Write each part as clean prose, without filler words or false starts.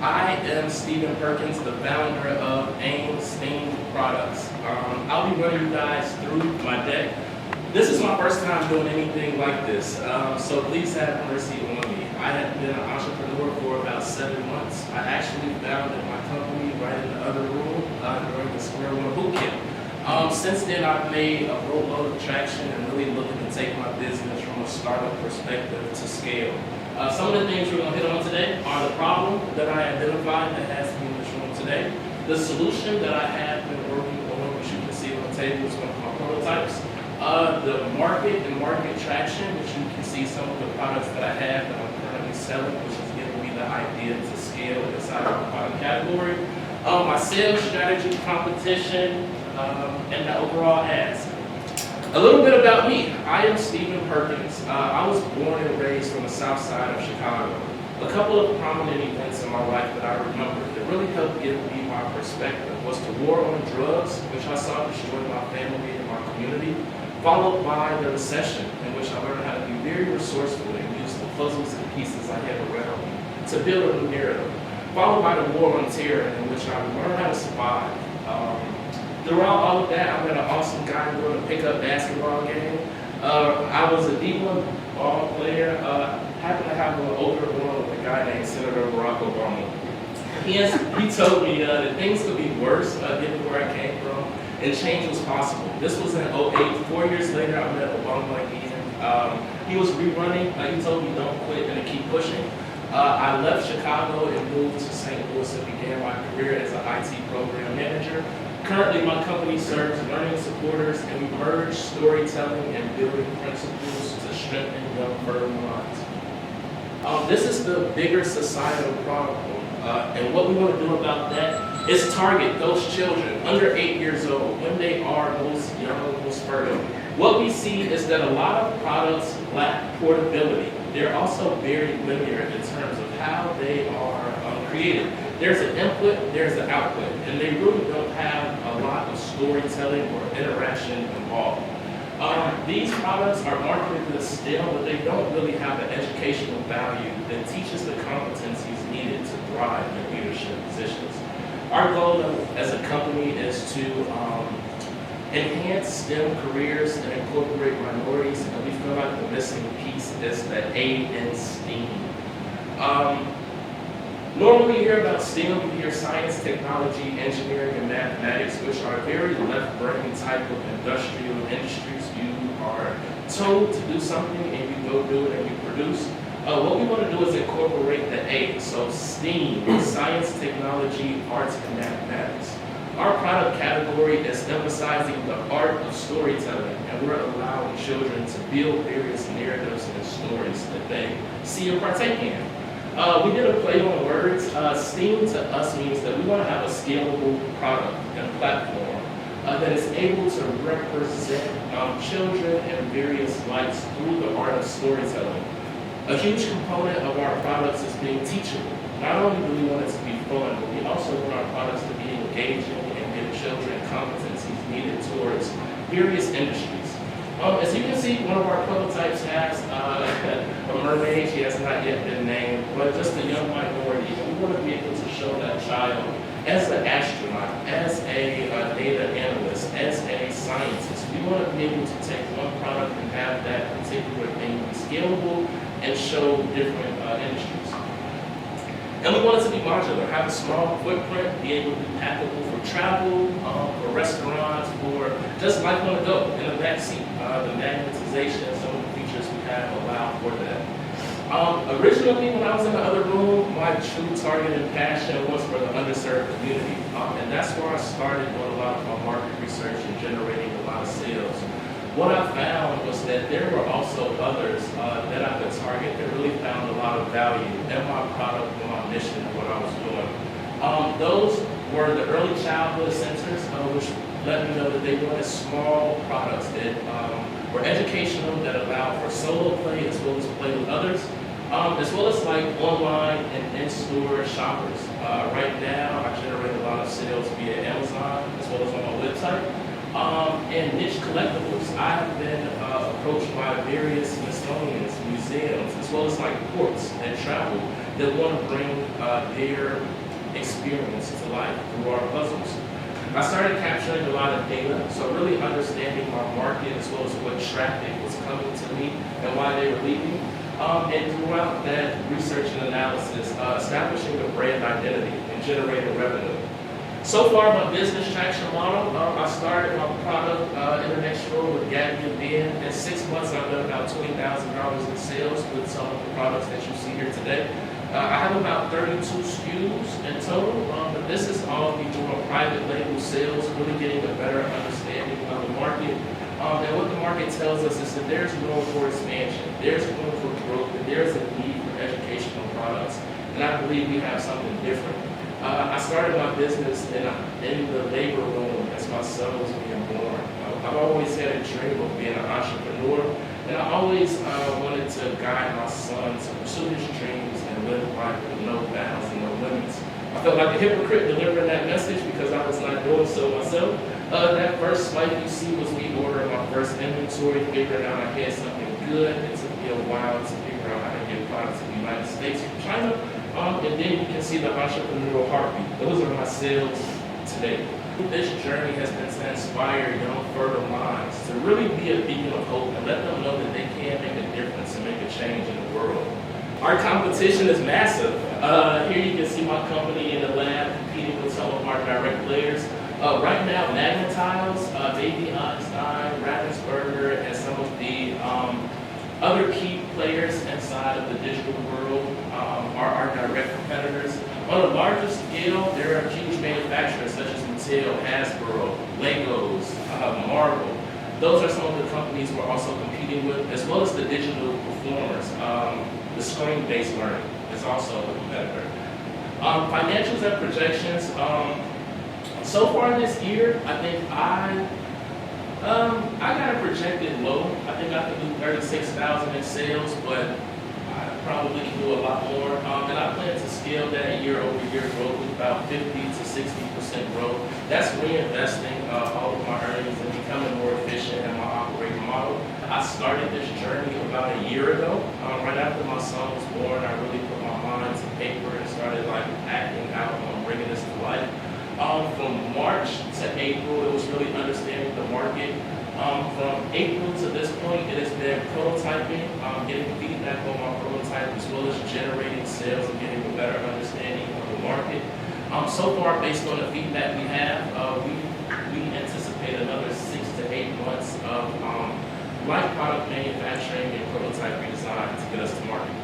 I am Stephen Perkins, the founder of AIM Steam Products. I'll be running you guys through my deck. This is my first time doing anything like this, so please have mercy on me. I have been an entrepreneur for about 7 months. I actually founded my company right in the other room during the Square One Bootcamp. Since then, I've made a boatload of traction and really looking to take my business from a startup perspective to scale. Some of the things we're going to hit on today are the problem that I identified that has me in this room today, the solution that I have been working on, which you can see on the table, is one of my prototypes, the market and market traction, which you can see some of the products that I have that I'm currently selling, which is giving me the idea to scale inside of my product category, my sales strategy, competition, and the overall ads. A little bit about me. I am Stephen Perkins. I was born and raised from the south side of Chicago. A couple of prominent events in my life that I remember that really helped give me my perspective was the war on drugs, which I saw destroy my family and my community, followed by the recession, in which I learned how to be very resourceful and use the puzzles and pieces I had around me to build a new narrative, followed by the war on terror, in which I learned how to survive. Throughout all of that, I met an awesome guy doing a pickup basketball game. I was a D1 ball player. Happened to have an older one with a guy named Senator Barack Obama. He told me that things could be worse given where I came from, and change was possible. This was in '08. 4 years later, I met Obama again. He was rerunning. He told me don't quit and to keep pushing. I left Chicago and moved to St. Louis and began my career as an IT program manager. Currently, my company serves learning supporters, and we merge storytelling and building principles to strengthen young firm minds. This is the bigger societal problem, and what we want to do about that is target those children under 8 years old when they are most young, most fertile. What we see is that a lot of products lack portability. They're also very linear in terms of how they are created. There's an input, there's an output, and they really don't have a lot of storytelling or interaction involved. These products are marketed to STEM, but they don't really have an educational value that teaches the competencies needed to thrive in leadership positions. Our goal as a company is to enhance STEM careers and incorporate minorities, and we feel like the missing piece is the A in STEAM. Normally you hear about STEM, you hear science, technology, engineering, and mathematics, which are very left-brain type of industrial industries. You are told to do something and you go do it and you produce. What we want to do is incorporate the A, so STEAM, science, technology, arts, and mathematics. Our product category is emphasizing the art of storytelling, and we're allowing children to build various narratives and stories that they see and partake in. We did a play on words. STEAM to us means that we want to have a scalable product and platform that is able to represent children in various lights through the art of storytelling. A huge component of our products is being teachable. Not only do we want it to be fun, but we also want our products to be engaging and give children competencies needed towards various industries. As you can see, one of our prototypes has a mermaid. She has not yet been named, but just a young minority. And we want to be able to show that child as an astronaut, as a data analyst, as a scientist. We want to be able to take one product and have that particular thing be scalable and show different industries. And we want it to be modular, have a small footprint, be able to be packable for travel, for restaurants, for just life on the go, in the backseat. The magnetization, some of the features we have allow for that. Originally, when I was in the other room, my true target and passion was for the underserved community. And that's where I started doing a lot of my market research and generating a lot of sales. What I found was that there were also others that I could target that really found a lot of value in my product, in my mission, and what I was doing. Those were the early childhood centers, which let me know that they wanted small products that were educational, that allowed for solo play as well as play with others, as well as like online and in-store shoppers. Right now, I generate a lot of sales via Amazon as well as on my website. And niche collectibles, I have been approached by various Smithsonian's museums, as well as like ports and travel, that want to bring their experience to life through our puzzles. I started capturing a lot of data, so really understanding my market as well as what traffic was coming to me and why they were leaving. And throughout that research and analysis, establishing a brand identity and generating revenue. So far, my business traction model, I started my product international with Gabby and Ben. In 6 months, I've done about $20,000 in sales with some of the products that you see here today. I have about 32 SKUs in total, but this is all me doing private label sales, really getting a better understanding of the market. And what the market tells us is that there's room for expansion, there's room for growth, and there's a need for educational products. And I believe we have something different. I started my business in the labor room as my son was being born. I've always had a dream of being an entrepreneur, and I always wanted to guide my son to pursue his dreams and live life with no bounds and no limits. I felt like a hypocrite delivering that message because I was not doing so myself. That first swipe you see was me ordering my first inventory, figuring out I had something good. It took me a while to figure out how to get products to the United States from China. And then you can see the entrepreneurial heartbeat. Those are my sales today. This journey has been to inspire young, fertile minds to really be a beacon of hope and let them know that they can make a difference and make a change in the world. Our competition is massive. Here you can see my company in the lab competing with some of our direct players. Right now, Magnetiles, Baby Einstein, Ravensburger, and some of the other key players inside of the digital world are our direct competitors. On a larger scale, there are huge manufacturers such as Mattel, Hasbro, Legos, Marvel. Those are some of the companies we're also competing with, as well as the digital performers. The screen-based learning is also a competitor. Financials and projections. So far this year, I think I got it projected low. I think I could do 36,000 in sales, but I probably can do a lot more. And I plan to scale that year-over-year growth with about 50 to 60% growth. That's reinvesting all of my earnings and becoming more efficient in my operating model. I started this journey about a year ago. Right after my son was born, I really put my mind to paper and started acting out on bringing this to life. From March to April, it was really understanding the market. From April to this point, it has been prototyping, getting feedback on my prototype, as well as generating sales and getting a better understanding of the market. So far, based on the feedback we have, we anticipate another 6 to 8 months of light product manufacturing and prototype redesign to get us to market.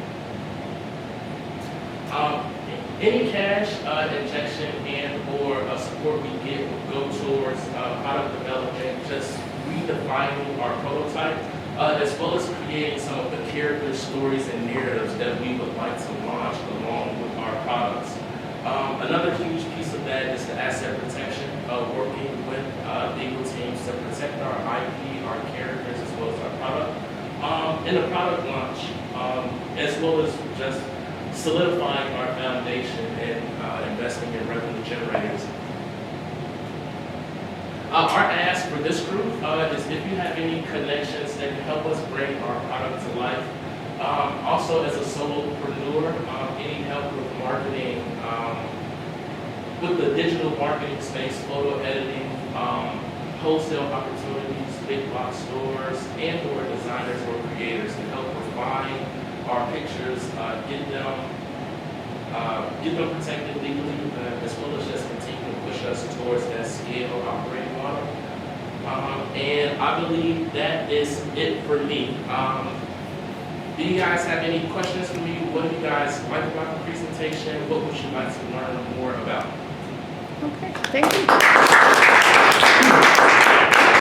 Any cash injection and or support we get will go towards product development, just redefining our prototype, as well as creating some of the character stories and narratives that we would like to launch along with our products. Another huge piece of that is the asset protection, working with legal teams to protect our IP, our characters, as well as our product. And the product launch, as well as just solidifying our foundation and investing in revenue generators. Our ask for this group is if you have any connections that can help us bring our product to life. Also, as a solopreneur, any help with marketing, with the digital marketing space, photo editing, wholesale opportunities, big box stores, and or designers or creators to help refine our pictures, get them protected legally, as well as just continue to push us towards that scale operating model. And I believe that is it for me. Do you guys have any questions for me? What do you guys like about the presentation? What would you like to learn more about? Okay, thank you.